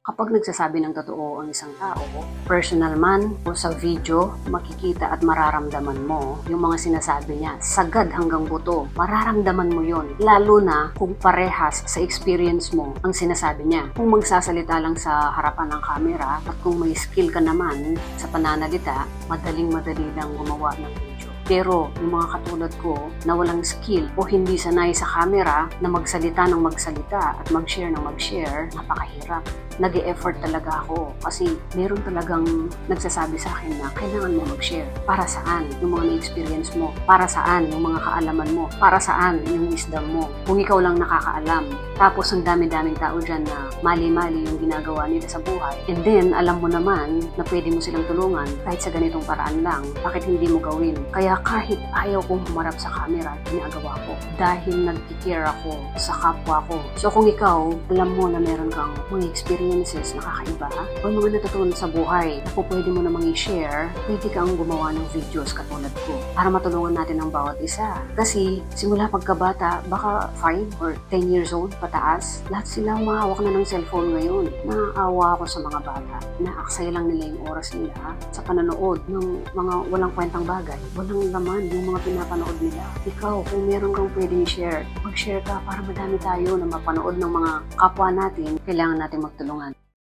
Kapag nagsasabi ng totoo ang isang tao, personal man o sa video, makikita at mararamdaman mo yung mga sinasabi niya. Sagad hanggang buto, mararamdaman mo yon. Lalo na kung parehas sa experience mo ang sinasabi niya. Kung magsasalita lang sa harapan ng camera at kung may skill ka naman sa pananalita, madaling-madali lang gumawa ng video. Pero yung mga katulad ko na walang skill o hindi sanay sa camera na magsalita ng magsalita at mag-share ng mag-share, napakahirap. Nag-e-effort talaga ako kasi meron talagang nagsasabi sa akin na kailangan mo mag-share. Para saan yung mga na-experience mo? Para saan yung mga kaalaman mo? Para saan yung wisdom mo? Kung ikaw lang nakakaalam. Tapos ang dami-daming tao dyan na mali-mali yung ginagawa nila sa buhay. And then, alam mo naman na pwede mo silang tulungan kahit sa ganitong paraan lang. Bakit hindi mo gawin? Kaya kahit ayaw kong humarap sa camera, ginagawa ko. Dahil nag-care ako sa kapwa ko. So kung ikaw, alam mo na meron kang mga experiences na kakaiba o mga natutunan sa buhay na pwede mo namang i-share, pwede kang gumawa ng videos katulad ko para matulungan natin ang bawat isa. Kasi simula pagkabata, baka 5 or 10 years old pataas, lahat sila umahawak na ng cellphone ngayon. Naaawa ako sa mga bata. Naaksaya lang nila yung oras nila sa panonood ng mga walang kwentang bagay. Walang laman yung mga pinapanood nila. Ikaw, kung meron kang pwedeng i-share, mag-share ka para madami tayo na mapanood ng mga kapwa natin. Kailangan natin magtulungan